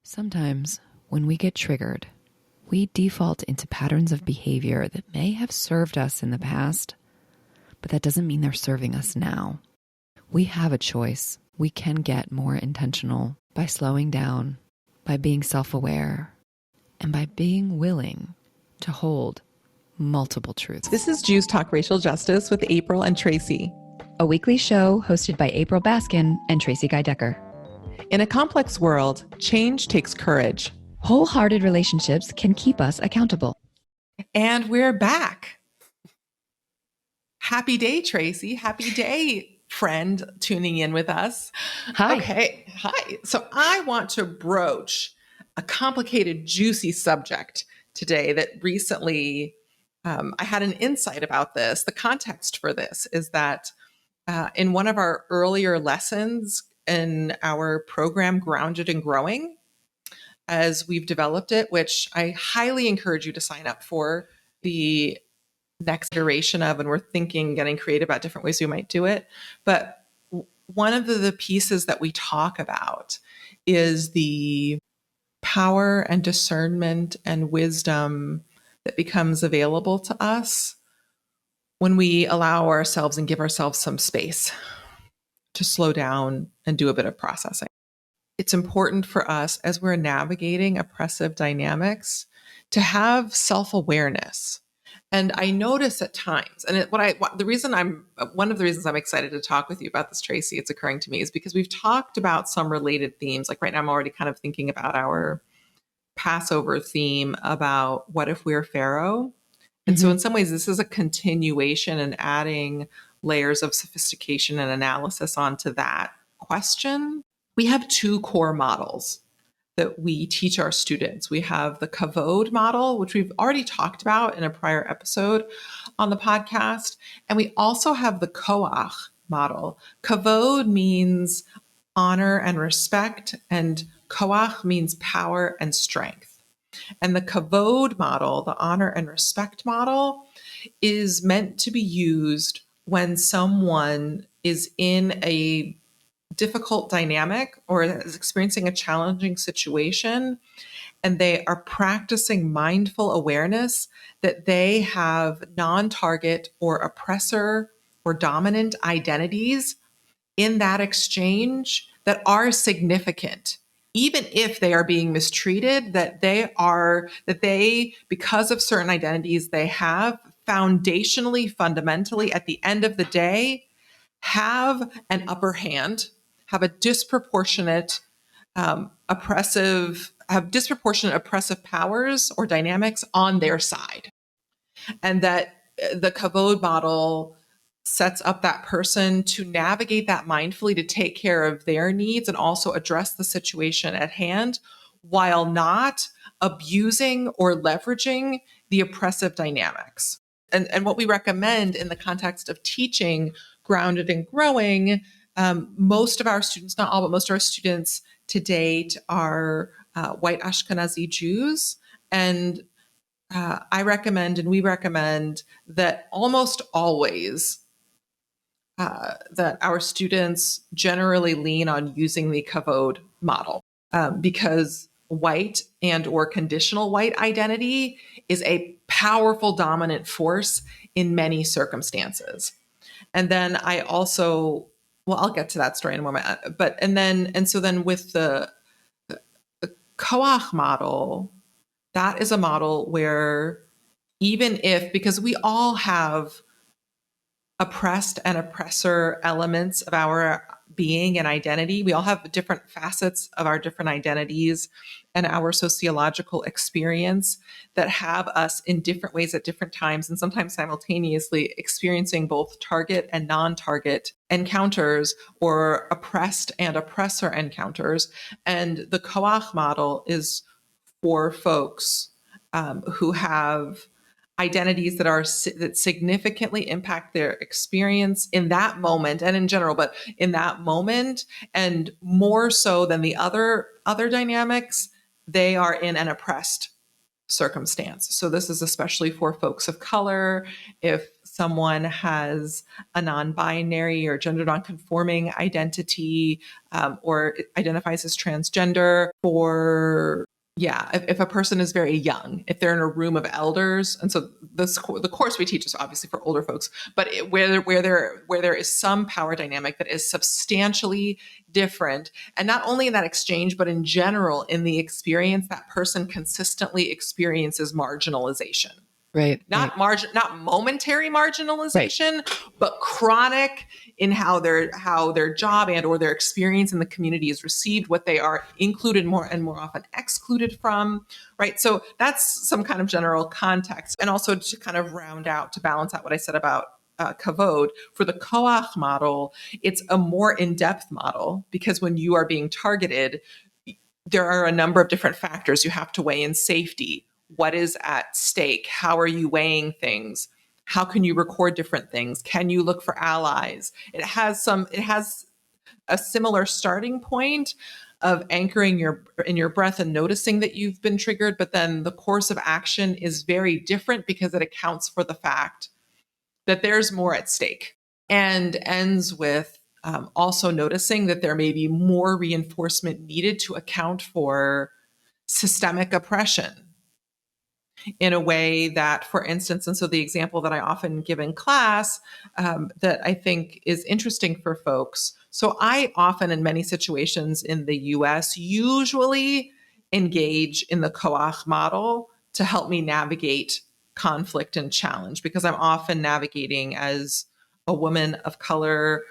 Sometimes, when we get triggered, we default into patterns of behavior that may have served us in the past, but that doesn't mean they're serving us now. We have a choice. We can get more intentional by slowing down, by being self-aware, and by being willing to hold multiple truths. This is Jews Talk Racial Justice with April and Tracy, a weekly show hosted by April Baskin and Tracy Guy Decker. In a complex world, change takes courage. Wholehearted relationships can keep us accountable. And we're back. Happy day, Tracy. Happy day, friend tuning in with us. Hi. Okay. Hi. So I want to broach a complicated, juicy subject today that recently I had an insight about this. The context for this is that in one of our earlier lessons in our program, Grounded and Growing, as we've developed it, which I highly encourage you to sign up for the next iteration of, and we're thinking, getting creative about different ways we might do it. But one of the pieces that we talk about is the power and discernment and wisdom that becomes available to us when we allow ourselves and give ourselves some space to slow down and do a bit of processing. It's important for us as we're navigating oppressive dynamics to have self-awareness. And I notice at times, and one of the reasons I'm excited to talk with you about this, Tracy, it's occurring to me, is because we've talked about some related themes. Like right now, I'm already kind of thinking about our Passover theme about what if we're Pharaoh? And so in some ways, this is a continuation and adding layers of sophistication and analysis onto that question. We have two core models that we teach our students. We have the Kavod model, which we've already talked about in a prior episode on the podcast. And we also have the Koach model. Kavod means honor and respect, and Koach means power and strength. And the Kavod model, the honor and respect model, is meant to be used when someone is in a difficult dynamic or is experiencing a challenging situation, and they are practicing mindful awareness that they have non-target or oppressor or dominant identities in that exchange that are significant. Even if they are being mistreated, that they, because of certain identities they have, foundationally, fundamentally, at the end of the day, have an upper hand, have a disproportionate oppressive powers or dynamics on their side. And that the Kavod model sets up that person to navigate that mindfully, to take care of their needs and also address the situation at hand while not abusing or leveraging the oppressive dynamics. And what we recommend in the context of teaching Grounded and Growing, most of our students, not all, but most of our students to date are white Ashkenazi Jews. And I recommend, and we recommend, that almost always that our students generally lean on using the Kavod model because white and or conditional white identity is a powerful dominant force in many circumstances. And then I also, well, I'll get to that story in a moment. So then with the Koach model, that is a model where even if, because we all have oppressed and oppressor elements of our being and identity. We all have different facets of our different identities and our sociological experience that have us in different ways at different times, and sometimes simultaneously experiencing both target and non-target encounters or oppressed and oppressor encounters. And the Koach model is for folks who have identities that significantly impact their experience in that moment and in general, but in that moment, and more so than the other dynamics, they are in an oppressed circumstance. So this is especially for folks of color. If someone has a non-binary or gender non-conforming identity, or identifies as transgender, if a person is very young, if they're in a room of elders, and so the course we teach is obviously for older folks, but where there is some power dynamic that is substantially different, and not only in that exchange, but in general in the experience, that person consistently experiences marginalization. Right. Not momentary marginalization, but chronic in how their job and or their experience in the community is received, what they are included more and more often excluded from, right? So that's some kind of general context. And also to kind of to balance out what I said about Kavod, for the Koach model, it's a more in-depth model, because when you are being targeted, there are a number of different factors you have to weigh in: safety, what is at stake, how are you weighing things, how can you record different things, can you look for allies. It has a similar starting point of anchoring in your breath and noticing that you've been triggered, but then the course of action is very different because it accounts for the fact that there's more at stake, and ends with also noticing that there may be more reinforcement needed to account for systemic oppression in a way that, for instance, and so the example that I often give in class, that I think is interesting for folks. So I often, in many situations in the US, usually engage in the Koach model to help me navigate conflict and challenge, because I'm often navigating as a woman of color,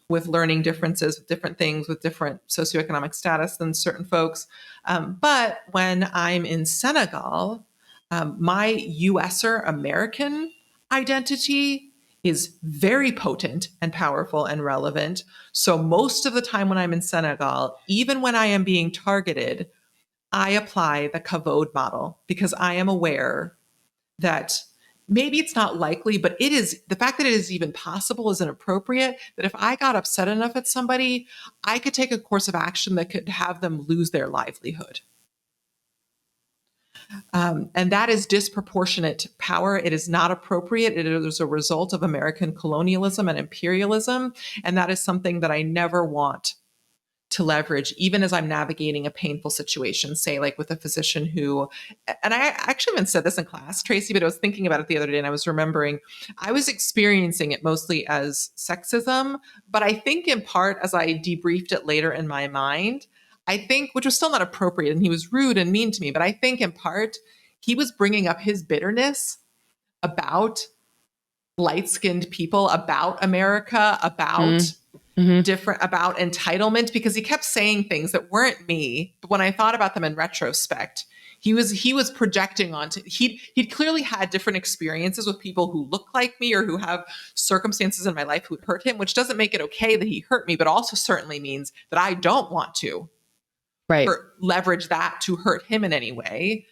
with learning differences, with different things, with different socioeconomic status than certain folks. But when I'm in Senegal, my USer American identity is very potent and powerful and relevant. So most of the time when I'm in Senegal, even when I am being targeted, I apply the Kavod model, because I am aware that maybe it's not likely, but it is, the fact that it is even possible is inappropriate, that if I got upset enough at somebody, I could take a course of action that could have them lose their livelihood. And that is disproportionate power. It is not appropriate. It is a result of American colonialism and imperialism. And that is something that I never want to leverage, even as I'm navigating a painful situation, say like with a physician who, and I actually haven't said this in class, Tracy, but I was thinking about it the other day and I was remembering I was experiencing it mostly as sexism, but I think in part as I debriefed it later in my mind, I think, which was still not appropriate, and he was rude and mean to me, but I think in part he was bringing up his bitterness about light-skinned people, about America, about different, about entitlement, because he kept saying things that weren't me. But when I thought about them in retrospect, he was projecting onto, he'd clearly had different experiences with people who look like me or who have circumstances in my life who hurt him, which doesn't make it okay that he hurt me, but also certainly means that I don't want to leverage that to hurt him in any way.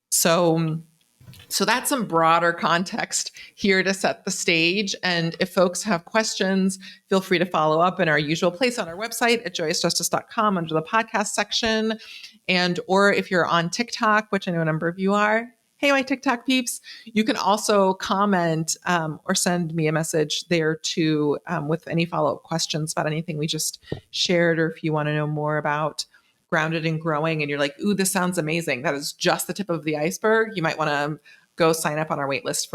So that's some broader context here to set the stage. And if folks have questions, feel free to follow up in our usual place on our website at joyousjustice.com under the podcast section. And, or if you're on TikTok, which I know a number of you are, hey, my TikTok peeps, you can also comment or send me a message there too, with any follow-up questions about anything we just shared, or if you want to know more about Grounded and Growing and you're like, ooh, this sounds amazing, that is just the tip of the iceberg, you might want to go sign up on our wait list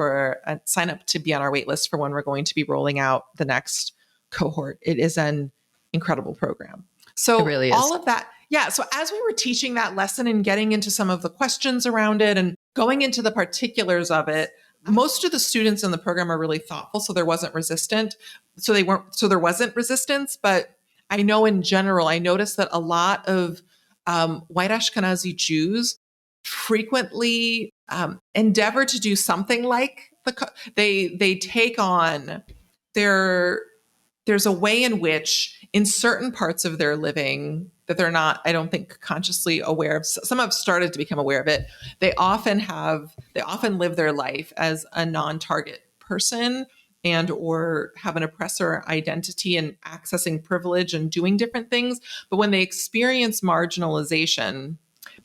sign up to be on our wait list for when we're going to be rolling out the next cohort. It is an incredible program. So it really is. All of that. Yeah. So as we were teaching that lesson and getting into some of the questions around it and going into the particulars of it, most of the students in the program are really thoughtful. So there wasn't resistance. But I know in general, I noticed that a lot of white Ashkenazi Jews frequently endeavor to do something like they take on there's a way in which in certain parts of their living that they're not, I don't think, consciously aware of. Some have started to become aware of it. They often live their life as a non-target person and or have an oppressor identity and accessing privilege and doing different things. But when they experience marginalization,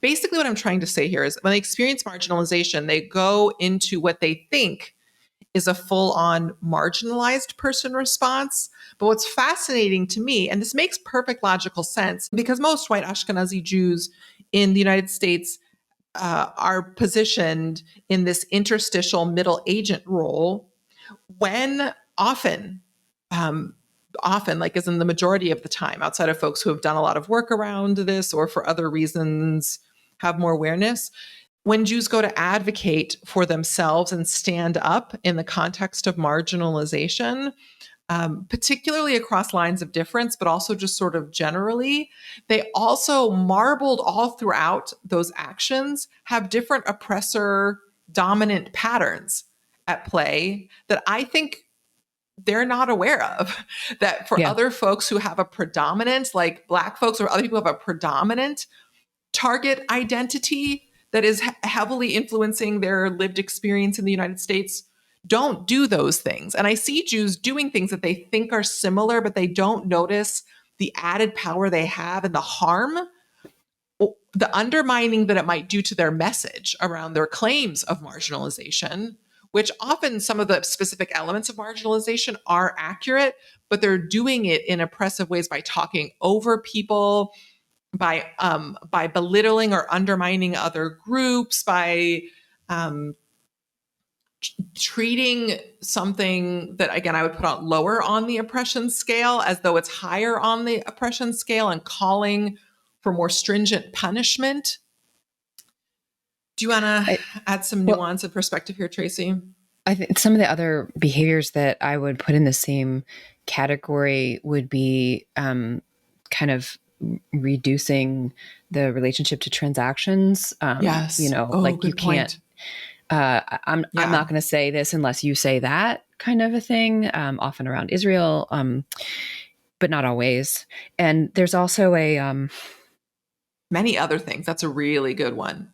basically what I'm trying to say here is when they experience marginalization, they go into what they think is a full-on marginalized person response. But what's fascinating to me, and this makes perfect logical sense, because most white Ashkenazi Jews in the United States are positioned in this interstitial middle agent role, when often, like as in the majority of the time, outside of folks who have done a lot of work around this or for other reasons have more awareness, when Jews go to advocate for themselves and stand up in the context of marginalization, particularly across lines of difference, but also just sort of generally, they also marbled all throughout those actions have different oppressor dominant patterns at play that I think they're not aware of. That for other folks who have a predominant, like Black folks or other people who have a predominant target identity that is heavily influencing their lived experience in the United States, don't do those things. And I see Jews doing things that they think are similar, but they don't notice the added power they have and the harm, the undermining that it might do to their message around their claims of marginalization, which often some of the specific elements of marginalization are accurate, but they're doing it in oppressive ways by talking over people, by belittling or undermining other groups, by treating something that, again, I would put on lower on the oppression scale as though it's higher on the oppression scale and calling for more stringent punishment. Do you want to add some nuance and perspective here, Tracy? I think some of the other behaviors that I would put in the same category would be kind of reducing the relationship to transactions. Yes. Like you can't, I'm not going to say this unless you say that kind of a thing, often around Israel, but not always. And there's also many other things. That's a really good one.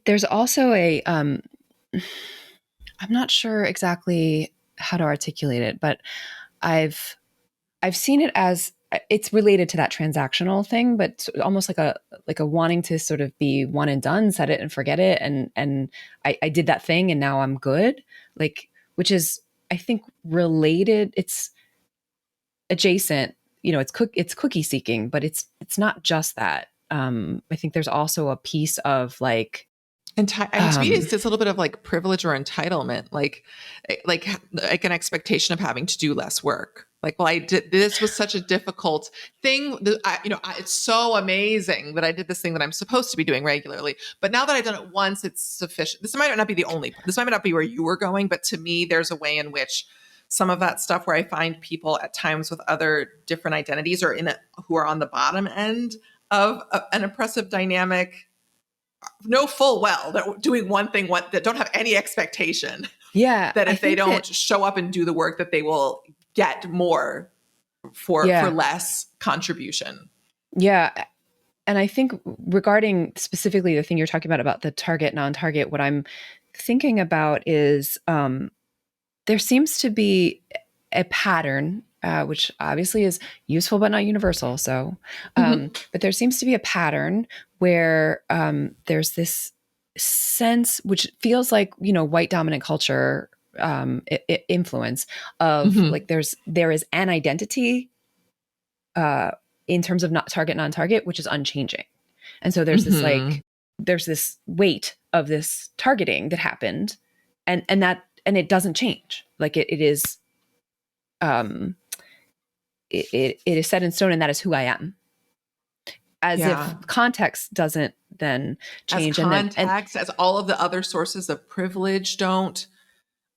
There's also I'm not sure exactly how to articulate it, but I've seen it as it's related to that transactional thing, but almost like a wanting to sort of be one and done, set it and forget it. And I did that thing and now I'm good. Like, which is, I think, related. It's adjacent, it's cookie seeking, but it's not just that. I think there's also a piece of like, and to me, it's a little bit of like privilege or entitlement, like an expectation of having to do less work. Like, well, this was such a difficult thing. It's so amazing that I did this thing that I'm supposed to be doing regularly. But now that I've done it once, it's sufficient. This might not be this might not be where you were going, but to me, there's a way in which some of that stuff where I find people at times with other different identities or who are on the bottom end of an oppressive dynamic know full well that doing one thing, that don't have any expectation. Yeah. That if they don't show up and do the work, that they will get more for less contribution. Yeah. And I think regarding specifically the thing you're talking about the target, non-target, what I'm thinking about is there seems to be a pattern, which obviously is useful but not universal. So, but there seems to be a pattern where there's this sense, which feels like, white dominant culture influence of like there is an identity in terms of not target, non-target, which is unchanging. And so there's this there's this weight of this targeting that happened and it doesn't change. Like it is it is set in stone and that is who I am. As if context doesn't then change. As context, as all of the other sources of privilege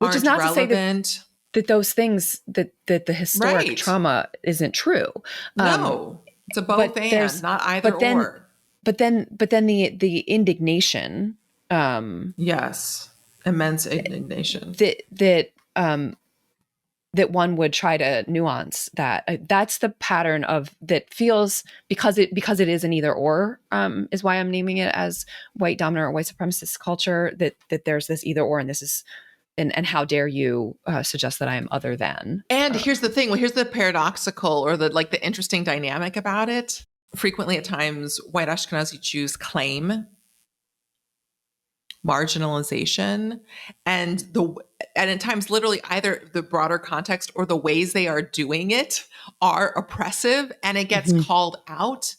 which is not relevant. To say that those things, that the historic trauma isn't true. No, it's a both and, not either or. But then the indignation. Yes, immense indignation. That one would try to nuance that. That's the pattern of that feels because it is an either or is why I'm naming it as white dominant or white supremacist culture. That there's this either or, and this is. And how dare you suggest that I am other than? And here's the thing. Well, here's the paradoxical or the interesting dynamic about it. frequently at times, white Ashkenazi Jews claim marginalization, and at times literally either the broader context or the ways they are doing it are oppressive, and it gets called out.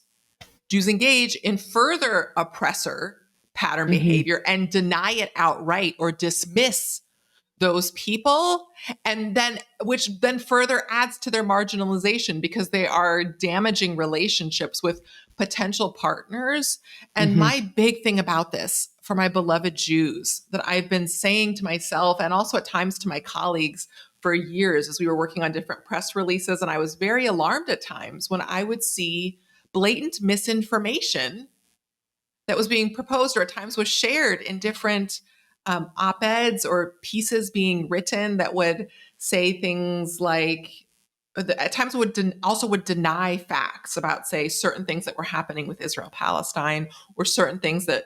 Jews engage in further oppressor pattern behavior and deny it outright or dismiss those people, and then which then further adds to their marginalization because they are damaging relationships with potential partners. And my big thing about this for my beloved Jews that I've been saying to myself and also at times to my colleagues for years as we were working on different press releases, and I was very alarmed at times when I would see blatant misinformation that was being proposed or at times was shared in different op-eds or pieces being written that would say things like, at times would deny facts about, say, certain things that were happening with Israel-Palestine or certain things that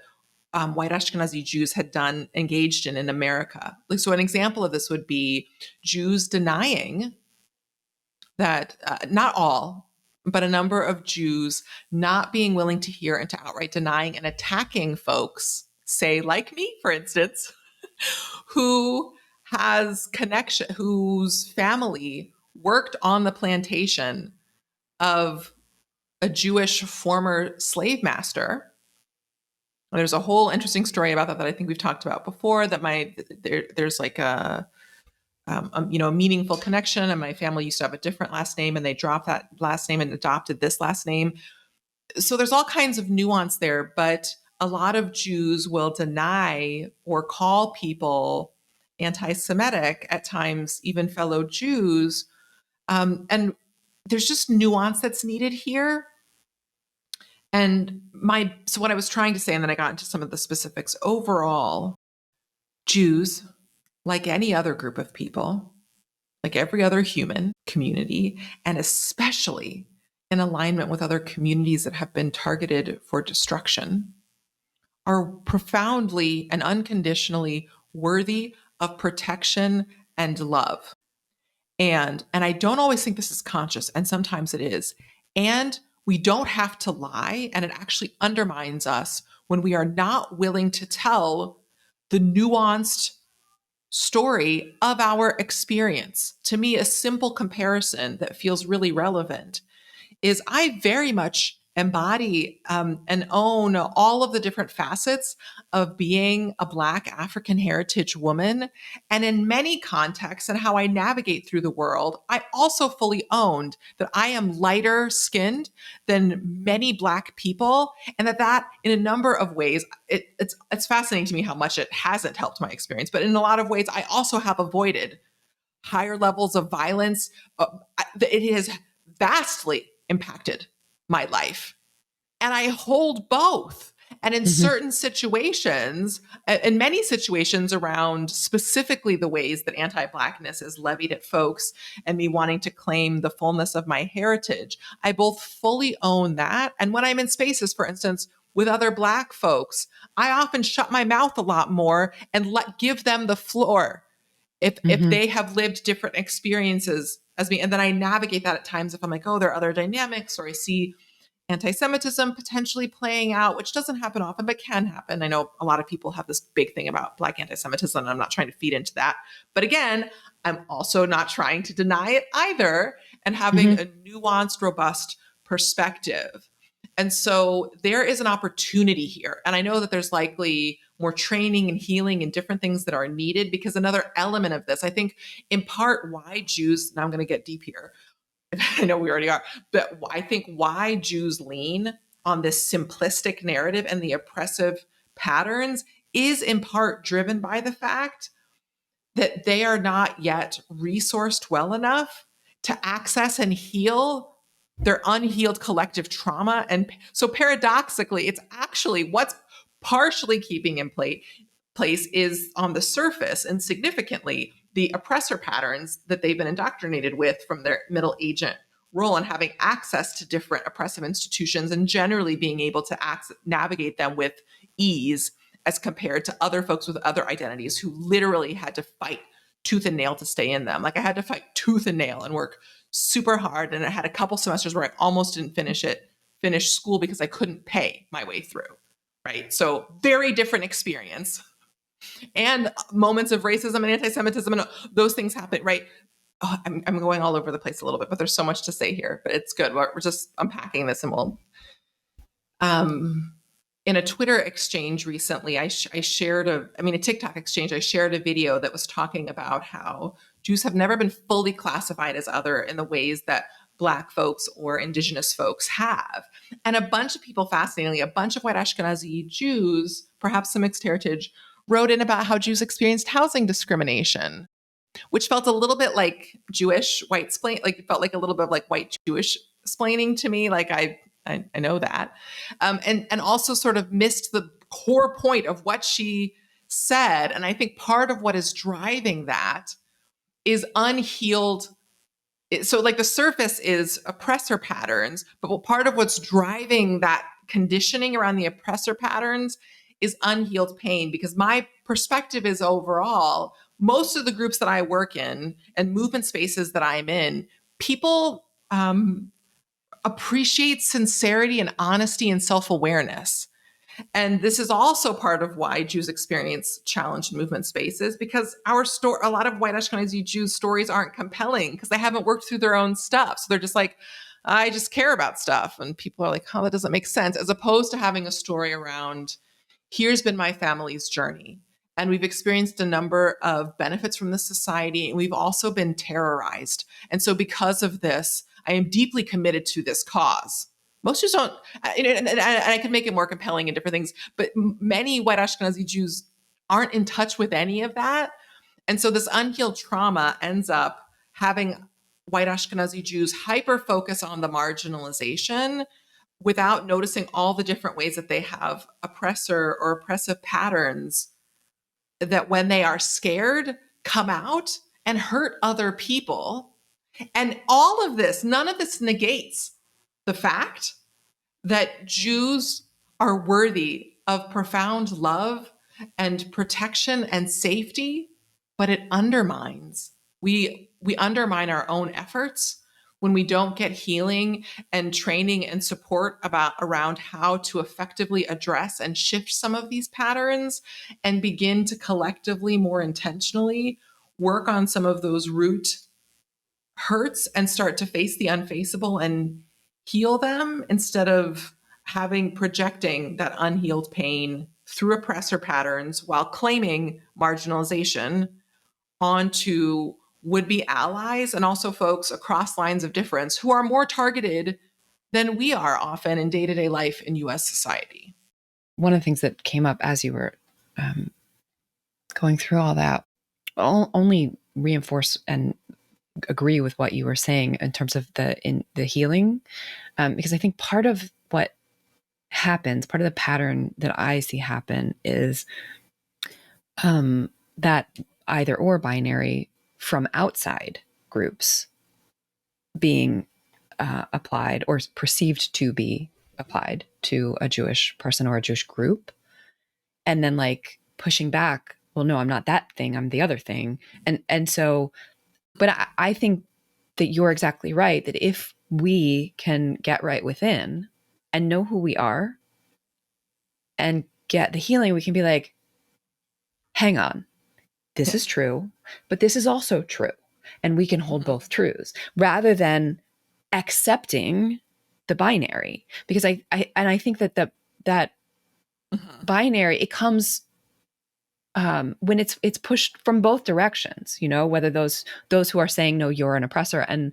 white Ashkenazi Jews had engaged in America. So an example of this would be Jews denying that, not all, but a number of Jews not being willing to hear and to outright denying and attacking folks, say like me, for instance, who has connection, whose family worked on the plantation of a Jewish former slave master. There's a whole interesting story about that I think we've talked about before, that there's like a meaningful connection. And my family used to have a different last name and they dropped that last name and adopted this last name. So there's all kinds of nuance there, but a lot of Jews will deny or call people anti-Semitic, at times even fellow Jews. And there's just nuance that's needed here. And so what I was trying to say, and then I got into some of the specifics, overall, Jews, like any other group of people, like every other human community, and especially in alignment with other communities that have been targeted for destruction, are profoundly and unconditionally worthy of protection and love. And I don't always think this is conscious, and sometimes it is. And we don't have to lie, and it actually undermines us when we are not willing to tell the nuanced story of our experience. To me, a simple comparison that feels really relevant is I very much embody and own all of the different facets of being a Black African heritage woman. And in many contexts and how I navigate through the world, I also fully owned that I am lighter skinned than many Black people. And that in a number of ways, it's fascinating to me how much it hasn't helped my experience. But in a lot of ways, I also have avoided higher levels of violence. It has vastly impacted my life. And I hold both. And in certain situations, in many situations around specifically the ways that anti-Blackness is levied at folks and me wanting to claim the fullness of my heritage, I both fully own that. And when I'm in spaces, for instance, with other Black folks, I often shut my mouth a lot more and give them the floor if they have lived different experiences as me. And then I navigate that at times if I'm like, oh, there are other dynamics, or I see anti-Semitism potentially playing out, which doesn't happen often, but can happen. I know a lot of people have this big thing about Black anti-Semitism, and I'm not trying to feed into that. But again, I'm also not trying to deny it either, and having a nuanced, robust perspective. And so there is an opportunity here. And I know that there's likely more training and healing and different things that are needed, because another element of this, I think in part why Jews, now I'm going to get deep here, I know we already are, but I think why Jews lean on this simplistic narrative and the oppressive patterns is in part driven by the fact that they are not yet resourced well enough to access and heal their unhealed collective trauma. And so paradoxically, it's actually what's partially keeping in place is on the surface and significantly the oppressor patterns that they've been indoctrinated with from their middle agent role, and having access to different oppressive institutions and generally being able to navigate them with ease as compared to other folks with other identities who literally had to fight tooth and nail to stay in them. Like I had to fight tooth and nail and work super hard. And I had a couple semesters where I almost didn't finish it finish school because I couldn't pay my way through, right? So very different experience. And moments of racism and anti-Semitism and those things happen, right? Oh, I'm going all over the place a little bit, but there's so much to say here, but it's good. We're just unpacking this, and we'll, in a Twitter exchange recently, I shared a TikTok exchange, I shared a video that was talking about how Jews have never been fully classified as other in the ways that Black folks or Indigenous folks have. And a bunch of people, fascinatingly, a bunch of white Ashkenazi Jews, perhaps some mixed heritage, wrote in about how Jews experienced housing discrimination, which felt a little bit like Jewish white splain, like it felt like a little bit of like white Jewish splaining to me. Like I know that. And also sort of missed the core point of what she said. And I think part of what is driving that is unhealed. So like the surface is oppressor patterns, but part of what's driving that conditioning around the oppressor patterns is unhealed pain. Because my perspective is overall, most of the groups that I work in and movement spaces that I'm in, people appreciate sincerity and honesty and self-awareness. And this is also part of why Jews experience challenged movement spaces, because a lot of white Ashkenazi Jews' stories aren't compelling because they haven't worked through their own stuff. So they're just like, I just care about stuff. And people are like, oh, that doesn't make sense. As opposed to having a story around, here's been my family's journey. And we've experienced a number of benefits from this society. And we've also been terrorized. And so because of this, I am deeply committed to this cause. Most Jews don't, and I can make it more compelling in different things, but many white Ashkenazi Jews aren't in touch with any of that. And so this unhealed trauma ends up having white Ashkenazi Jews hyper-focus on the marginalization without noticing all the different ways that they have oppressor or oppressive patterns that when they are scared, come out and hurt other people. And all of this, none of this negates the fact that Jews are worthy of profound love and protection and safety, but it undermines. We undermine our own efforts when we don't get healing and training and support around how to effectively address and shift some of these patterns and begin to collectively, more intentionally work on some of those root hurts and start to face the unfaceable and heal them, instead of projecting that unhealed pain through oppressor patterns while claiming marginalization onto would-be allies and also folks across lines of difference who are more targeted than we are often in day-to-day life in U.S. society. One of the things that came up as you were going through all that only reinforce and agree with what you were saying in terms of the healing, because I think part of what happens, part of the pattern that I see happen is that either or binary from outside groups being applied or perceived to be applied to a Jewish person or a Jewish group, and then like pushing back, well, no, I'm not that thing, I'm the other thing. And so, but I think that you're exactly right, that if we can get right within and know who we are and get the healing, we can be like, hang on, this is true, but this is also true. And we can hold both truths rather than accepting the binary. Because I think that that binary, it comes when it's pushed from both directions, you know, whether those who are saying, no, you're an oppressor. And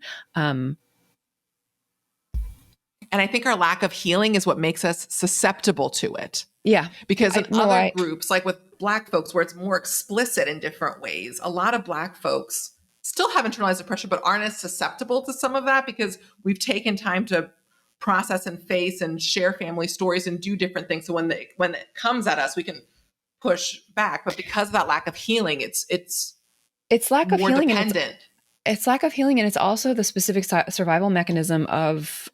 I think our lack of healing is what makes us susceptible to it. Yeah. Because in other groups, like with Black folks, where it's more explicit in different ways, a lot of Black folks still have internalized oppression, but aren't as susceptible to some of that because we've taken time to process and face and share family stories and do different things. So when it comes at us, we can push back. But because of that lack of healing, it's lack of healing dependent. It's lack of healing, and it's also the specific survival mechanism of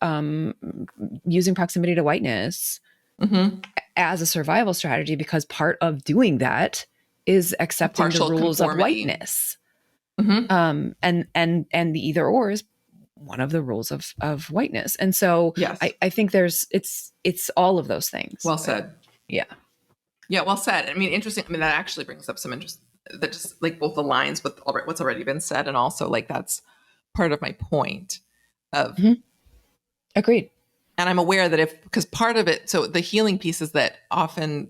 using proximity to whiteness as a survival strategy, because part of doing that is accepting the rules of whiteness. And the either or is one of the rules of whiteness. And so Yes. I think it's all of those things. Well said. Yeah. Yeah, well said. I mean, interesting. I mean, that actually brings up some interest that just like both aligns with what's already been said, and also like that's part of my point of. Agreed. And I'm aware that because part of it, so the healing piece is that often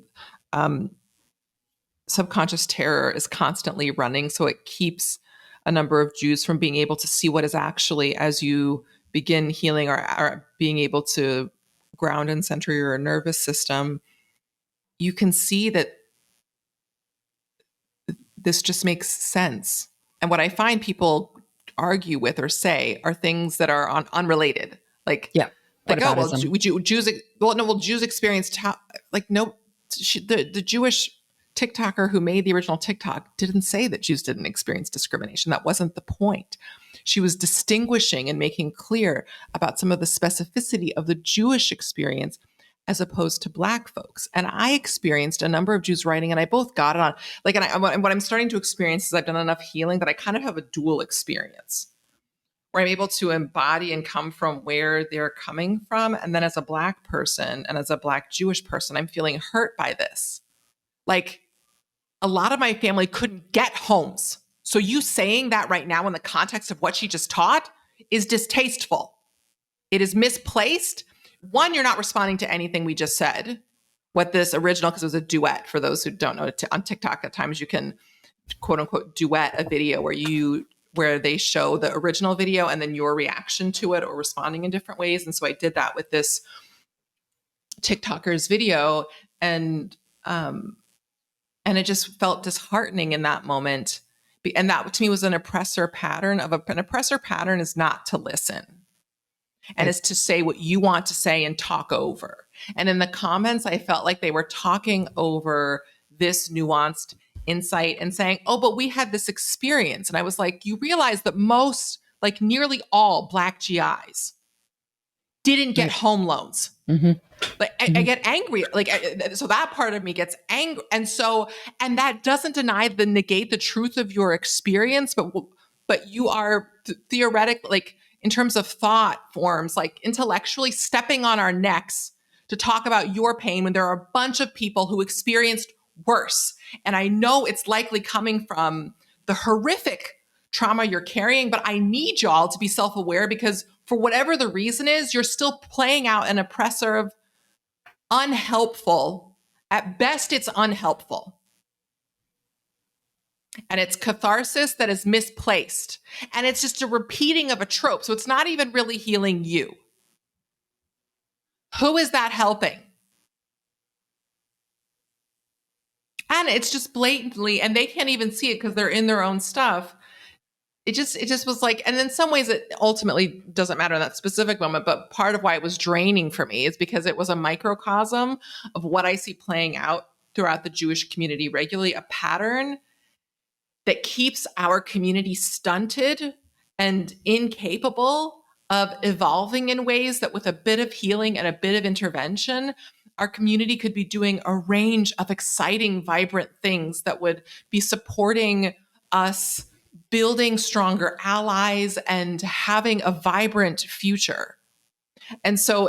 subconscious terror is constantly running, so it keeps a number of Jews from being able to see what is actually, as you begin healing or being able to ground and center your nervous system, you can see that this just makes sense. And what I find people argue with or say are things that are unrelated. Like, yeah. Like, oh, well, Jews experienced the Jewish TikToker who made the original TikTok didn't say that Jews didn't experience discrimination. That wasn't the point. She was distinguishing and making clear about some of the specificity of the Jewish experience as opposed to Black folks. And I experienced a number of Jews writing, and I both got it on. And what I'm starting to experience is I've done enough healing that I kind of have a dual experience, where I'm able to embody and come from where they're coming from. And then as a Black person and as a Black Jewish person, I'm feeling hurt by this. Like, a lot of my family couldn't get homes. So you saying that right now in the context of what she just taught is distasteful. It is misplaced. One, you're not responding to anything we just said. What this original, because it was a duet, for those who don't know, on TikTok at times you can quote unquote duet a video where they show the original video and then your reaction to it or responding in different ways. And so I did that with this TikToker's video, and it just felt disheartening in that moment. And that to me was an oppressor pattern. An oppressor pattern is not to listen, and is to say what you want to say and talk over. And in the comments, I felt like they were talking over this nuanced insight and saying, oh, but we had this experience. And I was like, you realize that nearly all Black GIs didn't get home loans. Mm-hmm. Like I get angry. So that part of me gets angry. And that doesn't negate the truth of your experience, but you are theoretically, in terms of thought forms, intellectually stepping on our necks to talk about your pain when there are a bunch of people who experienced worse. And I know it's likely coming from the horrific trauma you're carrying, but I need y'all to be self-aware, because for whatever the reason is, you're still playing out an oppressor of unhelpful. At best, it's unhelpful. And it's catharsis that is misplaced. And it's just a repeating of a trope. So it's not even really healing you. Who is that helping? And it's just blatantly, and they can't even see it because they're in their own stuff. It just was like, and in some ways it ultimately doesn't matter in that specific moment, but part of why it was draining for me is because it was a microcosm of what I see playing out throughout the Jewish community regularly, a pattern that keeps our community stunted and incapable of evolving in ways that with a bit of healing and a bit of intervention, our community could be doing a range of exciting, vibrant things that would be supporting us building stronger allies and having a vibrant future. And so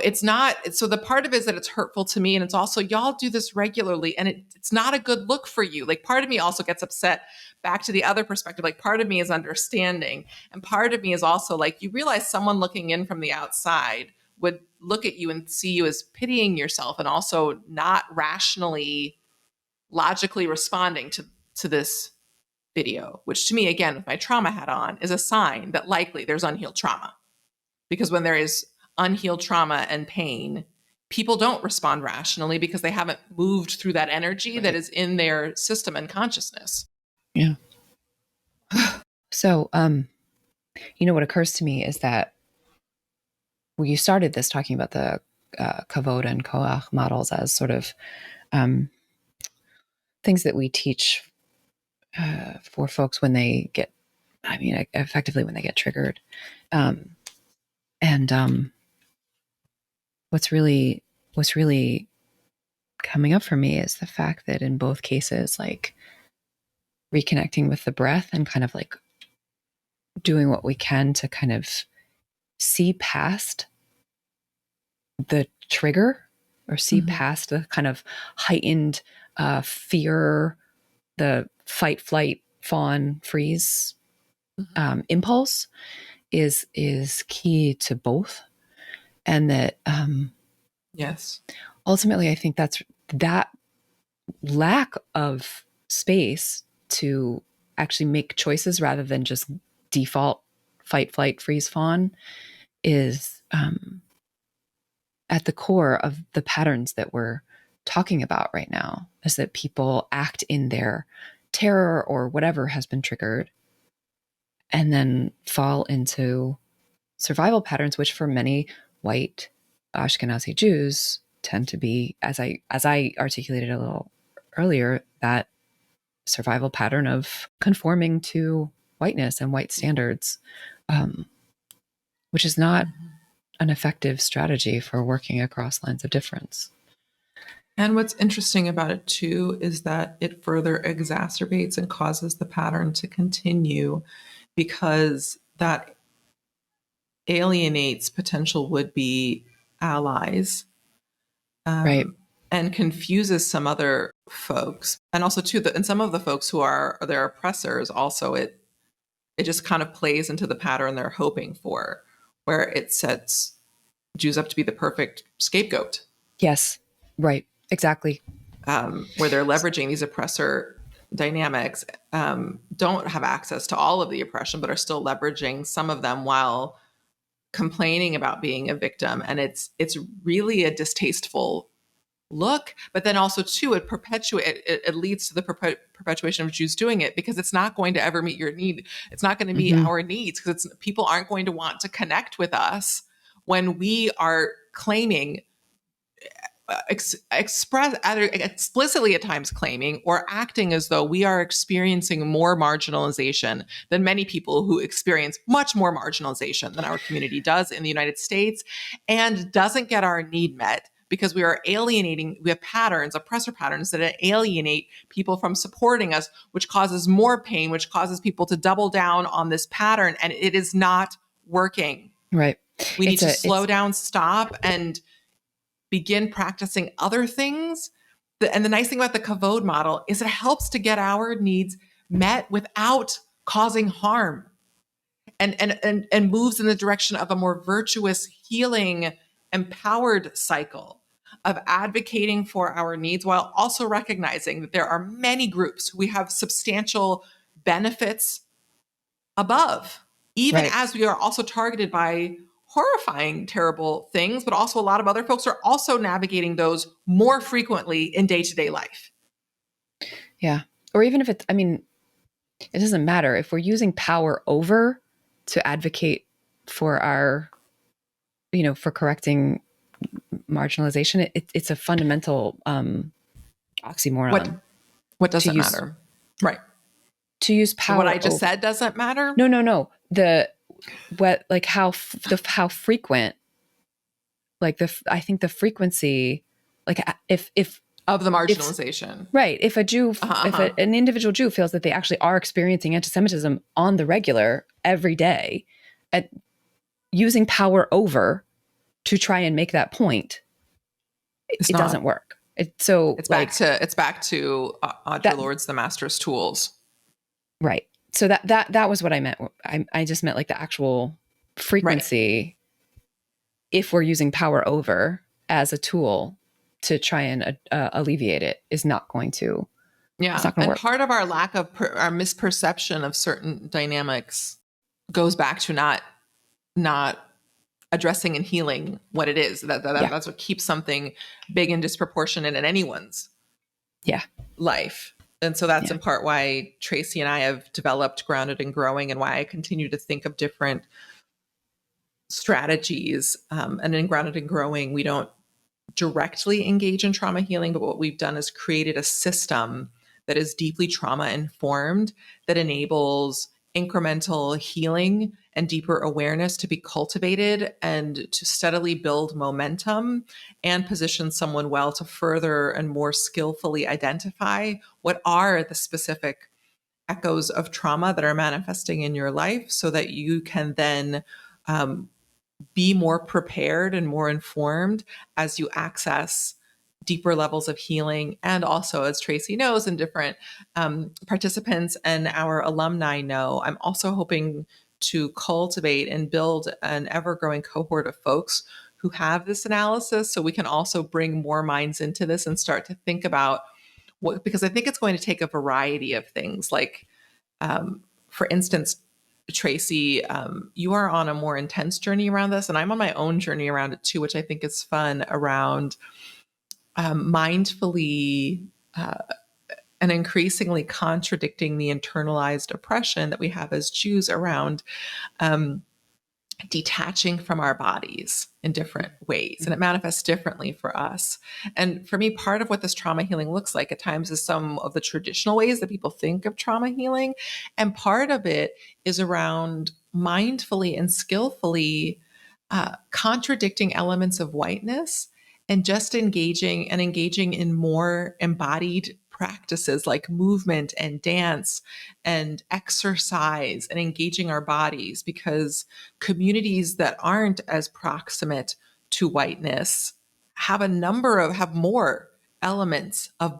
so the part of it is that it's hurtful to me. And it's also, y'all do this regularly and it's not a good look for you. Part of me also gets upset, back to the other perspective. Part of me is understanding. And part of me is also you realize someone looking in from the outside would look at you and see you as pitying yourself and also not rationally, logically responding to this video, which to me, again, with my trauma hat on, is a sign that likely there's unhealed trauma. Because when there is unhealed trauma and pain, people don't respond rationally because they haven't moved through that energy that is in their system and consciousness. Yeah. So, what occurs to me is that you started this talking about the kavod and koach models as sort of things that we teach for folks when they get, effectively when they get triggered. What's really coming up for me is the fact that in both cases, reconnecting with the breath and kind of doing what we can to kind of see past the trigger or see past the kind of heightened fear, the fight, flight, fawn, freeze impulse is key to both. And that yes, ultimately, I think that's that lack of space to actually make choices rather than just default fight, flight, freeze, fawn is at the core of the patterns that we're talking about right now, is that people act in their terror or whatever has been triggered and then fall into survival patterns, which for many white Ashkenazi Jews tend to be, as I articulated a little earlier, that survival pattern of conforming to whiteness and white standards, which is not an effective strategy for working across lines of difference. And what's interesting about it too is that it further exacerbates and causes the pattern to continue, because that alienates potential would-be allies, Right. and confuses some other folks, and also too, and some of the folks who are their oppressors. Also, it just kind of plays into the pattern they're hoping for, where it sets Jews up to be the perfect scapegoat. Yes. Right. Exactly. Where they're leveraging these oppressor dynamics, don't have access to all of the oppression, but are still leveraging some of them while complaining about being a victim. And it's really a distasteful look, but then also too, it leads to the perpetuation of Jews doing it, because it's not going to ever meet your need. It's not going to meet our needs, because people aren't going to want to connect with us when we are claiming, express either explicitly at times claiming or acting as though we are experiencing more marginalization than many people who experience much more marginalization than our community does in the United States, and doesn't get our need met because we are alienating. We have patterns, oppressor patterns, that alienate people from supporting us, which causes more pain, which causes people to double down on this pattern, and it is not working. Right. We need to slow down, stop, and begin practicing other things. And the nice thing about the Kavod model is it helps to get our needs met without causing harm, and moves in the direction of a more virtuous, healing, empowered cycle of advocating for our needs, while also recognizing that there are many groups who we have substantial benefits above, even as we are also targeted by horrifying, terrible things, but also a lot of other folks are also navigating those more frequently in day-to-day life. Yeah. Or even if it doesn't matter if we're using power over to advocate for our, for correcting marginalization. It's a fundamental oxymoron. What doesn't matter? Right. To use power. What I just said doesn't matter? No. How frequent, I think the frequency, if of the marginalization. Right. If a Jew, an individual Jew feels that they actually are experiencing anti-Semitism on the regular every day, at using power over to try and make that point, it doesn't work. It's back to Audre Lorde's The Master's Tools. Right. So that was what I meant. I just meant the actual frequency. Right. If we're using power over as a tool to try and alleviate it, is not going to. Yeah. It's not going to work. Part of our lack of our misperception of certain dynamics goes back to not addressing and healing what it is. That's what keeps something big and disproportionate in anyone's life. And so that's in part why Tracy and I have developed Grounded and Growing, and why I continue to think of different strategies. And in Grounded and Growing, we don't directly engage in trauma healing, but what we've done is created a system that is deeply trauma informed, that enables incremental healing and deeper awareness to be cultivated, and to steadily build momentum and position someone well to further and more skillfully identify what are the specific echoes of trauma that are manifesting in your life, so that you can then be more prepared and more informed as you access deeper levels of healing. And also, as Tracy knows, and different participants and our alumni know, I'm also hoping to cultivate and build an ever-growing cohort of folks who have this analysis, so we can also bring more minds into this and start to think about what, because I think it's going to take a variety of things. Like, for instance, Tracy, you are on a more intense journey around this, and I'm on my own journey around it too, which I think is fun, around mindfully and increasingly contradicting the internalized oppression that we have as Jews around detaching from our bodies in different ways. And it manifests differently for us. And for me, part of what this trauma healing looks like at times is some of the traditional ways that people think of trauma healing. And part of it is around mindfully and skillfully contradicting elements of whiteness and just engaging in more embodied practices like movement and dance and exercise and engaging our bodies, because communities that aren't as proximate to whiteness have more elements of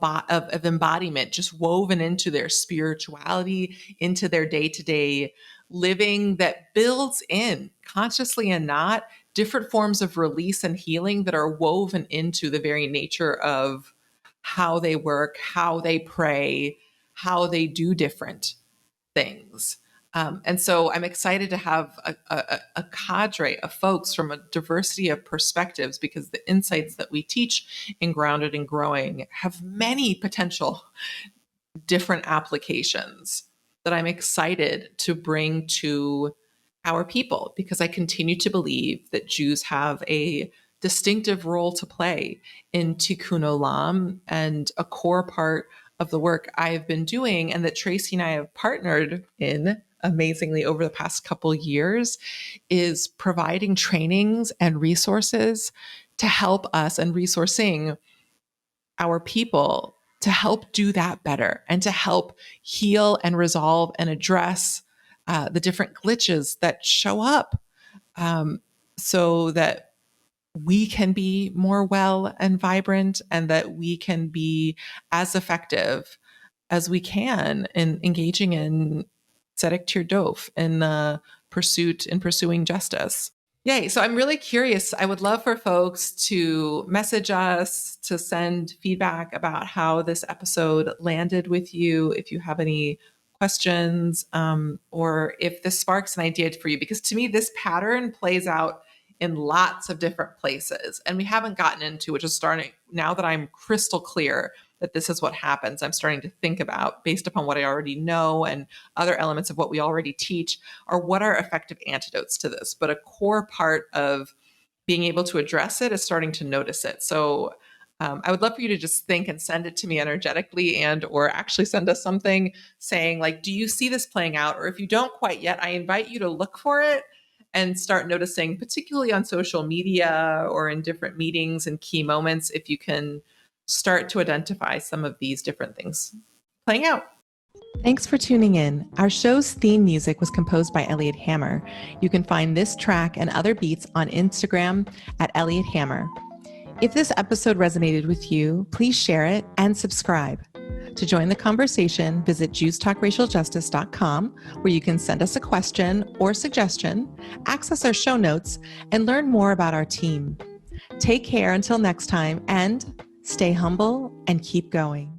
embodiment just woven into their spirituality, into their day-to-day living, that builds in, consciously and not, different forms of release and healing that are woven into the very nature of how they work, how they pray, how they do different things. And so I'm excited to have a cadre of folks from a diversity of perspectives, because the insights that we teach in Grounded and Growing have many potential different applications that I'm excited to bring to our people, because I continue to believe that Jews have a distinctive role to play in Tikkun Olam, and a core part of the work I've been doing, and that Tracy and I have partnered in amazingly over the past couple years, is providing trainings and resources to help us, and resourcing our people to help do that better, and to help heal and resolve and address the different glitches that show up, so that we can be more well and vibrant, and that we can be as effective as we can in engaging in tzedek tirdof, in pursuing justice. Yay. So I'm really curious. I would love for folks to message us, to send feedback about how this episode landed with you, if you have any questions, or if this sparks an idea for you, because to me, this pattern plays out in lots of different places, and we haven't gotten into, which is starting now that I'm crystal clear that this is what happens. I'm starting to think about, based upon what I already know and other elements of what we already teach, are what are effective antidotes to this. But a core part of being able to address it is starting to notice it. So I would love for you to just think and send it to me energetically, and or actually send us something saying, like, do you see this playing out? Or if you don't quite yet, I invite you to look for it and start noticing, particularly on social media or in different meetings and key moments, if you can start to identify some of these different things playing out. Thanks for tuning in. Our show's theme music was composed by Elliot Hammer. You can find this track and other beats on Instagram at Elliot Hammer. If this episode resonated with you, please share it and subscribe. To join the conversation, visit JewsTalkRacialJustice.com, where you can send us a question or suggestion, access our show notes, and learn more about our team. Take care until next time, and stay humble and keep going.